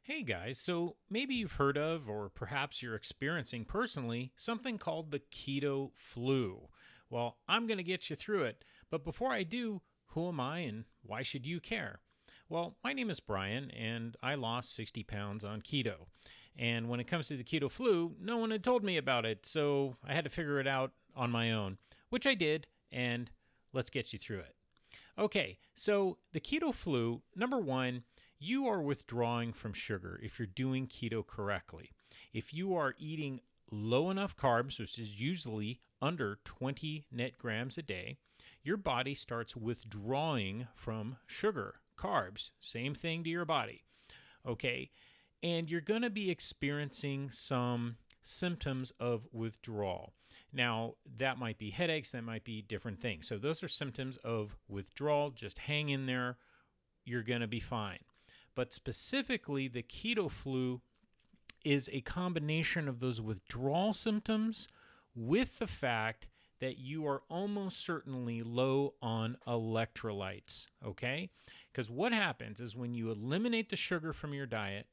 Hey guys, so maybe you've heard of, or perhaps you're experiencing personally, something called the keto flu. Well, I'm going to get you through it, but before I do, who am I and why should you care? Well, my name is Brian, and I lost 60 pounds on keto. And when it comes to the keto flu, no one had told me about it, so I had to figure it out on my own, which I did, and let's get you through it. Okay, so the keto flu, number one, you are withdrawing from sugar if you're doing keto correctly. If you are eating low enough carbs, which is usually under 20 net grams a day, your body starts withdrawing from sugar, carbs, same thing to your body. Okay, and you're going to be experiencing some symptoms of withdrawal. Now, that might be headaches, that might be different things. So those are symptoms of withdrawal. Just hang in there. You're going to be fine. But specifically, the keto flu is a combination of those withdrawal symptoms with the fact that you are almost certainly low on electrolytes, okay? Because what happens is when you eliminate the sugar from your diet,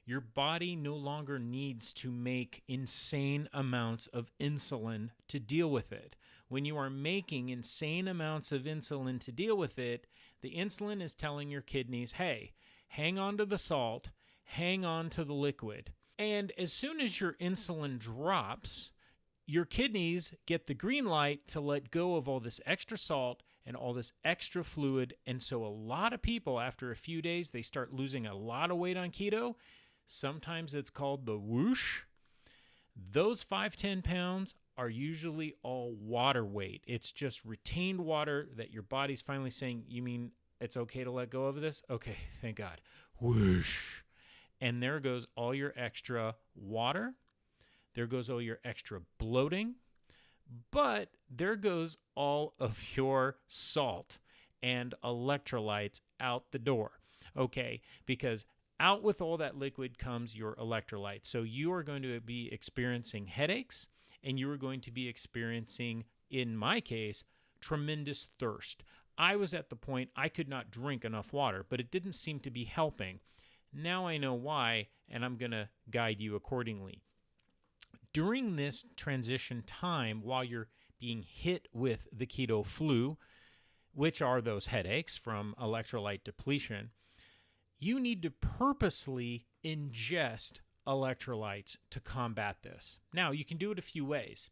your body no longer needs to make insane amounts of insulin to deal with it. When you are making insane amounts of insulin to deal with it, the insulin is telling your kidneys, hey, hang on to the salt, hang on to the liquid. And as soon as your insulin drops, your kidneys get the green light to let go of all this extra salt and all this extra fluid. And so a lot of people, after a few days, they start losing a lot of weight on keto. Sometimes it's called the whoosh. Those 5-10 pounds are usually all water weight. It's just retained water that your body's finally saying, you mean it's okay to let go of this? Okay, thank God. Whoosh. And there goes all your extra water. There goes all your extra bloating. But there goes all of your salt and electrolytes out the door. Okay, because out with all that liquid comes your electrolytes. So you are going to be experiencing headaches, and you are going to be experiencing, in my case, tremendous thirst. I was at the point I could not drink enough water, but it didn't seem to be helping. Now I know why, and I'm going to guide you accordingly. During this transition time, while you're being hit with the keto flu, which are those headaches from electrolyte depletion, you need to purposely ingest electrolytes to combat this. Now, you can do it a few ways.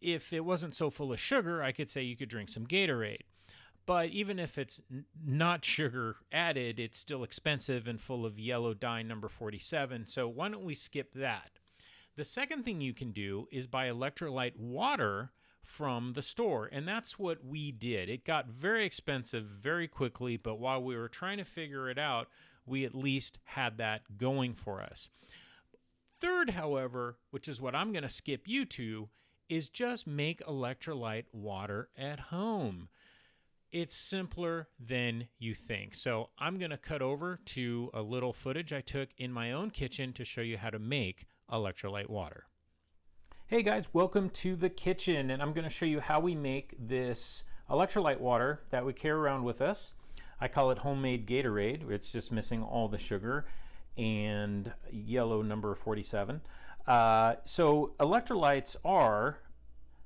If it wasn't so full of sugar, I could say you could drink some Gatorade. But even if it's not sugar added, it's still expensive and full of yellow dye number 47. So why don't we skip that? The second thing you can do is buy electrolyte water from the store, and that's what we did. It got very expensive very quickly, but while we were trying to figure it out, we at least had that going for us. Third, however, which is what I'm going to skip you to, is just make electrolyte water at home. It's simpler than you think. So I'm going to cut over to a little footage I took in my own kitchen to show you how to make electrolyte water. Hey guys, welcome to the kitchen, and I'm going to show you how we make this electrolyte water that we carry around with us. I call it homemade Gatorade. It's just missing all the sugar and yellow number 47. So electrolytes are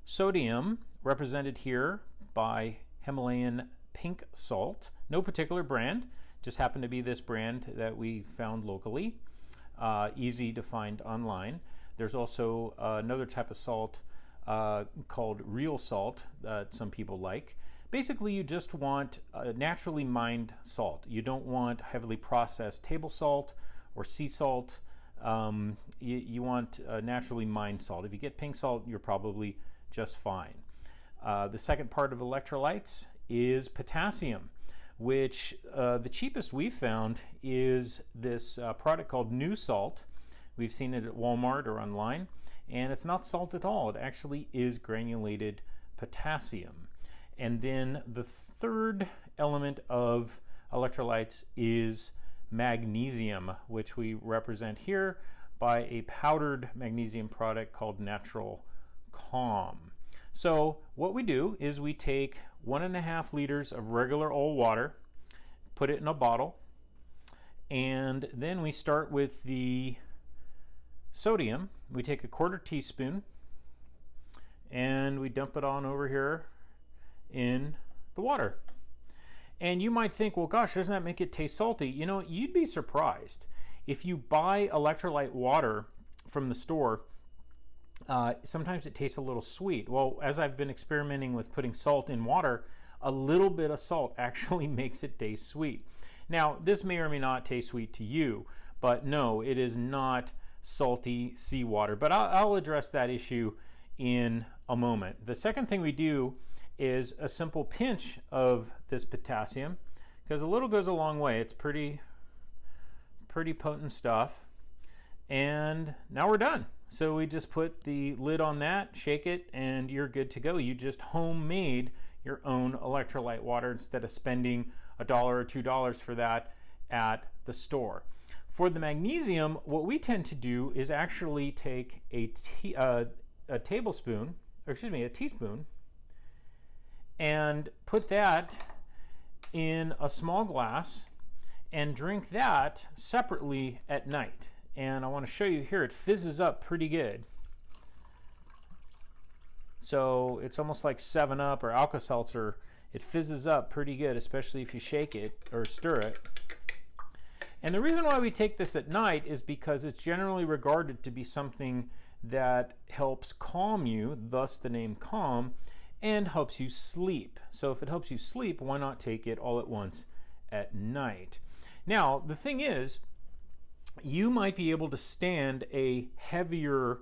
sodium, represented here by Himalayan pink salt. No particular brand, just happened to be this brand that we found locally. Easy to find online. There's also another type of salt called real salt that some people like. Basically, you just want naturally mined salt. You don't want heavily processed table salt or sea salt. You want naturally mined salt. If you get pink salt, you're probably just fine. The second part of electrolytes is potassium, which the cheapest we've found is this product called New Salt. We've seen it at Walmart or online, and it's not salt at all. It actually is granulated potassium. And then the third element of electrolytes is magnesium, which we represent here by a powdered magnesium product called Natural Calm. So what we do is we take 1.5 liters of regular old water, put it in a bottle, And then we start with the sodium. We take a 1/4 teaspoon and we dump it on over here in the water. And you might think, well, gosh, doesn't that make it taste salty? You know, you'd be surprised. If you buy electrolyte water from the store, sometimes it tastes a little sweet. Well, as I've been experimenting with putting salt in water, a little bit of salt actually makes it taste sweet. Now, this may or may not taste sweet to you, but no, it is not salty seawater. But I'll address that issue in a moment. The second thing we do is a simple pinch of this potassium, because a little goes a long way. It's pretty potent stuff. And now we're done. So we just put the lid on that, shake it, and you're good to go. You just homemade your own electrolyte water instead of spending $1 or $2 for that at the store. For the magnesium, what we tend to do is actually take a teaspoon, and put that in a small glass and drink that separately at night. And I want to show you here, it fizzes up pretty good. So it's almost like 7-Up or Alka-Seltzer. It fizzes up pretty good, especially if you shake it or stir it. And the reason why we take this at night is because it's generally regarded to be something that helps calm you, thus the name calm, and helps you sleep. So if it helps you sleep, why not take it all at once at night? Now, the thing is, you might be able to stand a heavier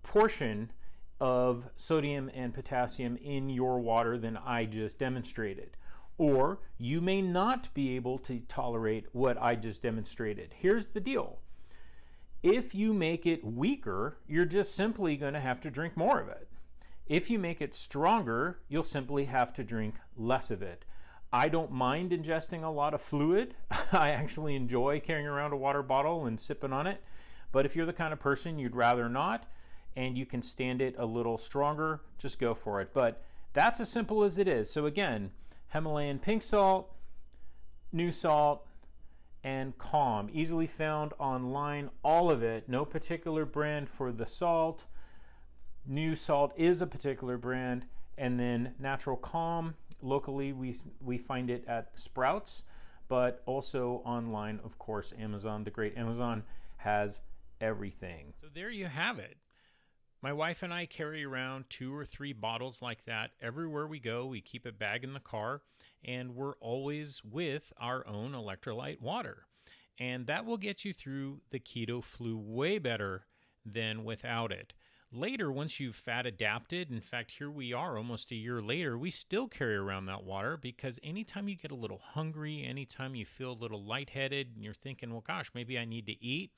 portion of sodium and potassium in your water than I just demonstrated. Or you may not be able to tolerate what I just demonstrated. Here's the deal. If you make it weaker, you're just simply going to have to drink more of it. If you make it stronger, you'll simply have to drink less of it. I don't mind ingesting a lot of fluid. I actually enjoy carrying around a water bottle and sipping on it. But if you're the kind of person you'd rather not, and you can stand it a little stronger, just go for it. But that's as simple as it is. So again, Himalayan pink salt, new salt, and Calm. Easily found online, all of it. No particular brand for the salt. New salt is a particular brand. And then natural Calm. Locally, we find it at Sprouts, but also online, of course, Amazon. The great Amazon has everything. So there you have it. My wife and I carry around 2 or 3 bottles like that everywhere we go. We keep a bag in the car, and we're always with our own electrolyte water. And that will get you through the keto flu way better than without it. Later, once you've fat adapted, in fact, here we are almost a year later, we still carry around that water because anytime you get a little hungry, anytime you feel a little lightheaded and you're thinking, well, gosh, maybe I need to eat.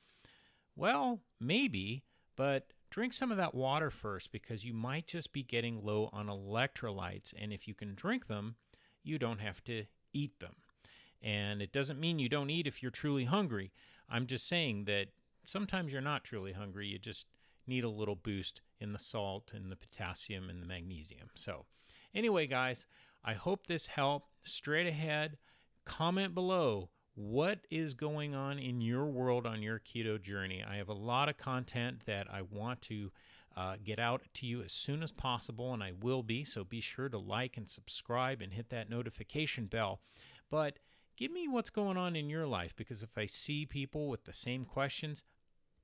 Well, maybe, but drink some of that water first because you might just be getting low on electrolytes. And if you can drink them, you don't have to eat them. And it doesn't mean you don't eat if you're truly hungry. I'm just saying that sometimes you're not truly hungry. You just need a little boost in the salt and the potassium and the magnesium. So anyway, guys, I hope this helped. Straight ahead, comment below. What is going on in your world on your keto journey? I have a lot of content that I want to get out to you as soon as possible, and I will be. So be sure to like and subscribe and hit that notification bell. But give me what's going on in your life, because if I see people with the same questions,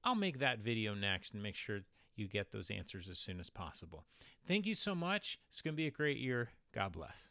I'll make that video next and make sure you get those answers as soon as possible. Thank you so much. It's going to be a great year. God bless.